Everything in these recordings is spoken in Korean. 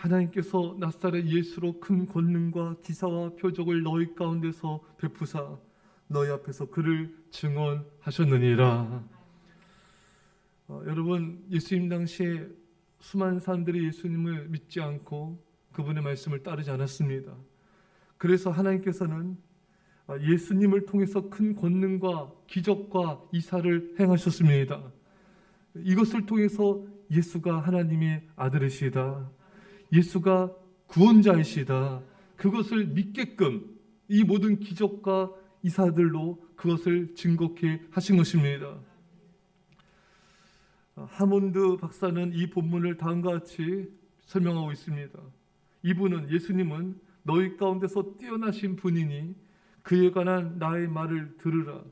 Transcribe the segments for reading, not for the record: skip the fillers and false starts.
하나님께서 나사렛 예수로 큰 권능과 기사와 표적을 너희 가운데서 베푸사 너희 앞에서 그를 증언하셨느니라. 여러분, 예수님 당시에 수많은 사람들이 예수님을 믿지 않고 그분의 말씀을 따르지 않았습니다. 그래서 하나님께서는 예수님을 통해서 큰 권능과 기적과 이사를 행하셨습니다. 이것을 통해서 예수가 하나님의 아들이시다, 예수가 구원자이시다, 그것을 믿게끔 이 모든 기적과 이사들로 그것을 증거케 하신 것입니다. 하몬드 박사는 이 본문을 다음과 같이 설명하고 있습니다. 이분은, 예수님은 너희 가운데서 뛰어나신 분이니 그에 관한 나의 말을 들으라.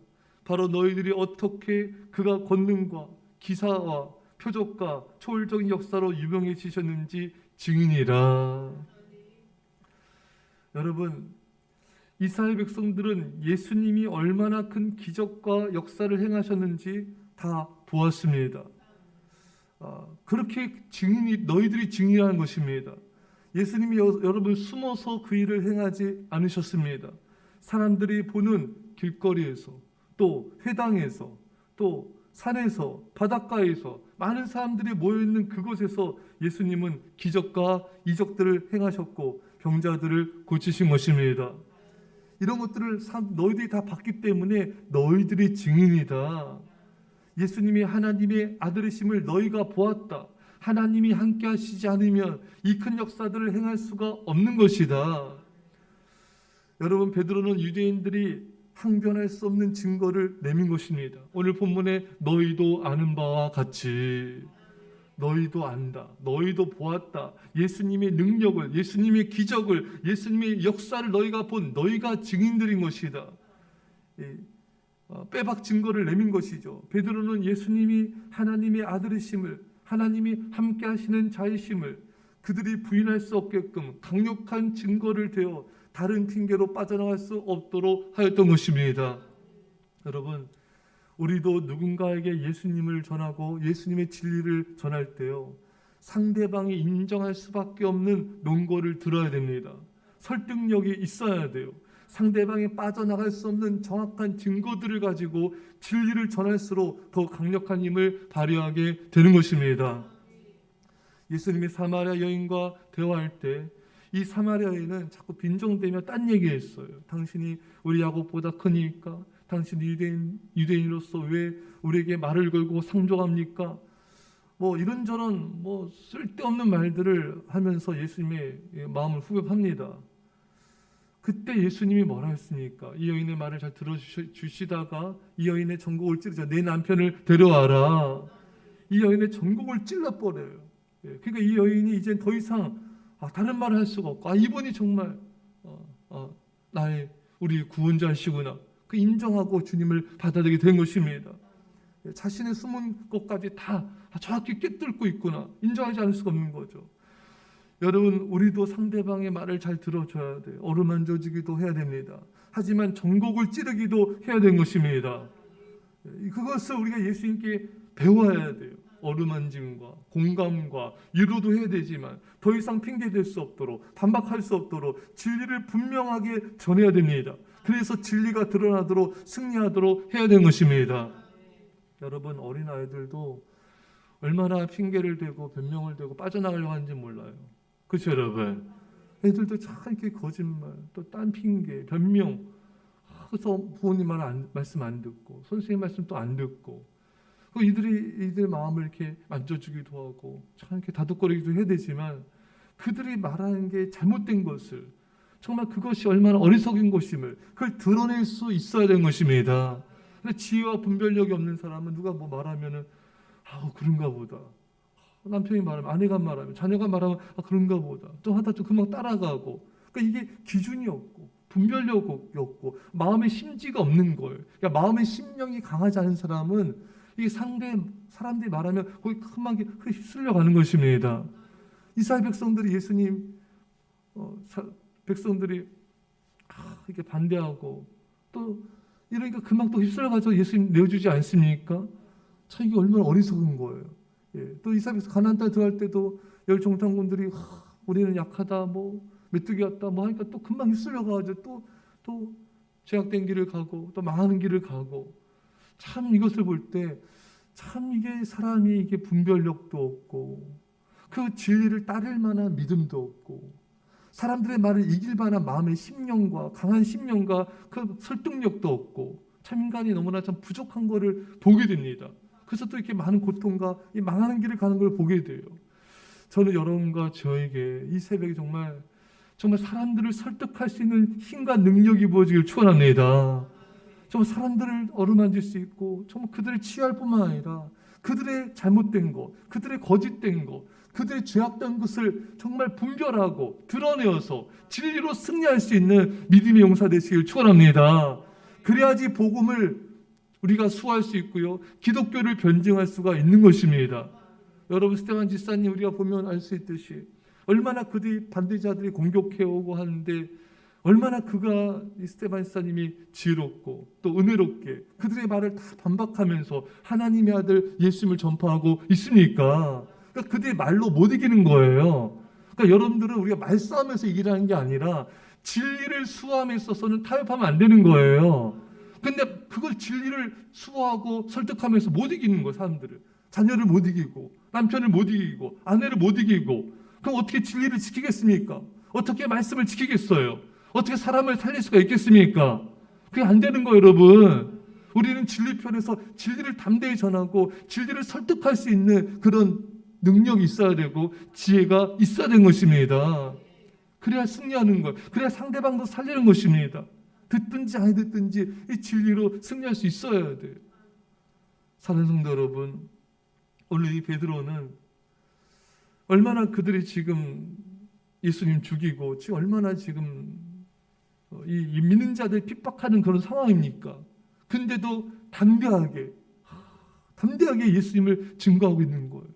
바로 너희들이 어떻게 그가 권능과 기사와 표적과 초월적인 역사로 유명해지셨는지 증인이라. 여러분, 이스라엘 백성들은 예수님이 얼마나 큰 기적과 역사를 행하셨는지 다 보았습니다. 그렇게 너희들이 증인하는 것입니다. 예수님이 여러분 숨어서 그 일을 행하지 않으셨습니다. 사람들이 보는 길거리에서, 또 회당에서, 또 산에서, 바닷가에서 많은 사람들이 모여있는 그곳에서 예수님은 기적과 이적들을 행하셨고 병자들을 고치신 것입니다. 이런 것들을 너희들이 다 봤기 때문에 너희들이 증인이다. 예수님이 하나님의 아들이심을 너희가 보았다. 하나님이 함께 하시지 않으면 이 큰 역사들을 행할 수가 없는 것이다. 여러분, 베드로는 유대인들이 항변할 수 없는 증거를 내민 것입니다. 오늘 본문에 너희도 아는 바와 같이, 너희도 안다, 너희도 보았다, 예수님의 능력을, 예수님의 기적을, 예수님의 역사를 너희가 본, 너희가 증인들인 것이다. 빼박 증거를 내민 것이죠. 베드로는 예수님이 하나님의 아들이심을, 하나님이 함께 하시는 자이심을 그들이 부인할 수 없게끔 강력한 증거를 대어 다른 핑계로 빠져나갈 수 없도록 하였던 것입니다. 여러분, 우리도 누군가에게 예수님을 전하고 예수님의 진리를 전할 때요, 상대방이 인정할 수밖에 없는 논거를 들어야 됩니다. 설득력이 있어야 돼요. 상대방이 빠져나갈 수 없는 정확한 증거들을 가지고 진리를 전할수록 더 강력한 힘을 발휘하게 되는 것입니다. 예수님이 사마리아 여인과 대화할 때 이 사마리아 여인은 자꾸 빈정대며 딴 얘기했어요. 당신이 우리 야곱보다 크니까, 당신 유대인으로서 왜 우리에게 말을 걸고 상종합니까? 이런저런 쓸데없는 말들을 하면서 예수님의 마음을 후벼팝니다. 그때 예수님이 뭐라 했습니까? 이 여인의 말을 잘 들어주시다가 이 여인의 전곡을 찌르자. 내 남편을 데려와라. 이 여인의 전곡을 찔러버려요. 그러니까 이 여인이 이제 더 이상 다른 말을 할 수가 없고, 이분이 정말 우리 구원자시구나, 그 인정하고 주님을 받아들이게 된 것입니다. 자신의 숨은 것까지 다 정확히 꿰뚫고 있구나, 인정하지 않을 수가 없는 거죠. 여러분, 우리도 상대방의 말을 잘 들어줘야 돼요. 어루만져주기도 해야 됩니다. 하지만 전곡을 찌르기도 해야 되는 것입니다. 그것을 우리가 예수님께 배워야 돼요. 어루만짐과 공감과 위로도 해야 되지만 더 이상 핑계댈 수 없도록, 반박할 수 없도록 진리를 분명하게 전해야 됩니다. 그래서 진리가 드러나도록, 승리하도록 해야 되는 것입니다. 여러분, 어린아이들도 얼마나 핑계를 대고 변명을 대고 빠져나가려고 하는지 몰라요. 그렇죠, 여러분? 애들도 참 이렇게 거짓말, 또 딴 핑계, 변명, 그래서 부모님 말씀 안 듣고, 선생님 말씀 또 안 듣고, 이들 마음을 이렇게 만져주기도 하고, 참 이렇게 다독거리기도 해야 되지만, 그들이 말하는 게 잘못된 것을, 정말 그것이 얼마나 어리석은 것임을 그걸 드러낼 수 있어야 되는 것입니다. 근데 지혜와 분별력이 없는 사람은 누가 말하면은 그런가 보다. 남편이 말하면, 아내가 말하면, 자녀가 말하면 그런가 보다. 또 하다 좀 금방 따라가고. 그러니까 이게 기준이 없고 분별력이 없고 마음의 심지가 없는 거예요. 그러니까 마음의 심령이 강하지 않은 사람은 이 사람들이 말하면 거기 금방 휩쓸려 가는 것입니다. 이스라엘 백성들이 예수님 백성들이 이렇게 반대하고 또 이러니까 금방 또 휩쓸려가서 예수님 내어주지 않습니까? 참 이게 얼마나 어리석은 거예요. 또 이스라엘 가나안 땅에 들어갈 때도 열 정탐꾼들이 우리는 약하다, 뭐 메뚜기 같다, 뭐 하니까 또 금방 휩쓸려가지고 또 죄악된 길을 가고 또 망하는 길을 가고. 참 이것을 볼 때 참 이게 사람이 이게 분별력도 없고 그 진리를 따를 만한 믿음도 없고 사람들의 말을 이길 만한 마음의 심령과 강한 심령과 그 설득력도 없고 참 인간이 너무나 참 부족한 것을 보게 됩니다. 그래서 또 이렇게 많은 고통과 이 망하는 길을 가는 걸 보게 돼요. 저는 여러분과 저에게 이 새벽에 정말 사람들을 설득할 수 있는 힘과 능력이 부어지길 축원합니다. 정말 사람들을 어루만질 수 있고 정말 그들을 치유할 뿐만 아니라 그들의 잘못된 것, 그들의 거짓된 것, 그들의 죄악된 것을 정말 분별하고 드러내어서 진리로 승리할 수 있는 믿음의 용사 되시길 축원합니다. 그래야지 복음을 우리가 수호할 수 있고요, 기독교를 변증할 수가 있는 것입니다. 여러분, 스테반 집사님 우리가 보면 알 수 있듯이 얼마나 그들이 반대자들이 공격해오고 하는데 얼마나 그가 이 스테반 집사님이 지혜롭고 또 은혜롭게 그들의 말을 다 반박하면서 하나님의 아들 예수님을 전파하고 있습니까? 그러니까 그들의 말로 못 이기는 거예요. 그러니까 여러분들은 우리가 말싸움에서 이기라는 게 아니라 진리를 수호함에 있어서는 타협하면 안 되는 거예요. 근데 그걸 진리를 수호하고 설득하면서 못 이기는 거예요. 사람들을. 자녀를 못 이기고 남편을 못 이기고 아내를 못 이기고. 그럼 어떻게 진리를 지키겠습니까? 어떻게 말씀을 지키겠어요? 어떻게 사람을 살릴 수가 있겠습니까? 그게 안 되는 거예요, 여러분. 우리는 진리 편에서 진리를 담대히 전하고 진리를 설득할 수 있는 그런 능력이 있어야 되고 지혜가 있어야 되는 것입니다. 그래야 승리하는 거예요. 그래야 상대방도 살리는 것입니다. 듣든지 아니 듣든지 이 진리로 승리할 수 있어야 돼요. 사랑하는 성도 여러분, 오늘 이 베드로는 얼마나 그들이 지금 예수님 죽이고 지금 얼마나 지금 이 믿는 자들 핍박하는 그런 상황입니까? 근데도 담대하게 예수님을 증거하고 있는 거예요.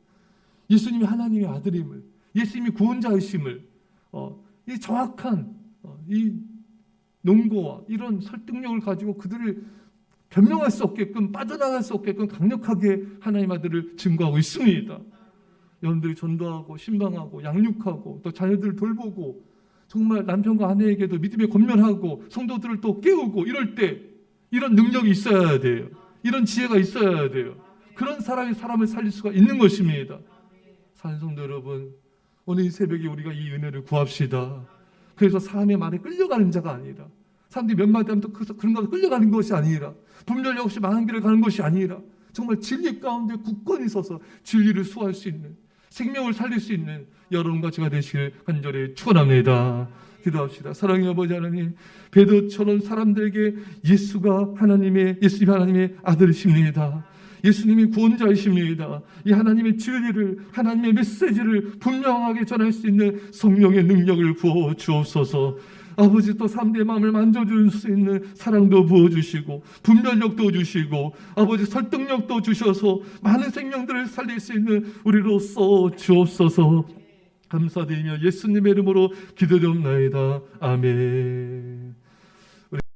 예수님이 하나님의 아들임을, 예수님이 구원자이심을, 이 정확한 이 논거와 이런 설득력을 가지고 그들을 변명할 수 없게끔, 빠져나갈 수 없게끔 강력하게 하나님 아들을 증거하고 있습니다. 여러분들이 전도하고 신방하고 양육하고 또 자녀들을 돌보고 정말 남편과 아내에게도 믿음에 권면하고 성도들을 또 깨우고 이럴 때 이런 능력이 있어야 돼요. 이런 지혜가 있어야 돼요. 그런 사람이 사람을 살릴 수가 있는 것입니다. 사랑하는 성도 여러분, 오늘 이 새벽에 우리가 이 은혜를 구합시다. 그래서 사람의 말에 끌려가는 자가 아니라, 사람들이 몇 마디 하면 또 그런 것에 끌려가는 것이 아니라, 분별력 없이 망한 길을 가는 것이 아니라 정말 진리 가운데 굳건히 서서 진리를 수호할 수 있는, 생명을 살릴 수 있는 여러분과 제가 되시길 간절히 축원합니다. 기도합시다. 사랑의 아버지 하나님, 베드로처럼 사람들에게 예수님이 하나님의 아들이십니다. 예수님이 구원자이십니다. 이 하나님의 진리를, 하나님의 메시지를 분명하게 전할 수 있는 성령의 능력을 부어 주옵소서. 아버지, 또 사람들의 마음을 만져줄 수 있는 사랑도 부어주시고 분별력도 주시고 아버지 설득력도 주셔서 많은 생명들을 살릴 수 있는 우리로서 주옵소서. 감사드리며 예수님의 이름으로 기도드립니다. 아멘.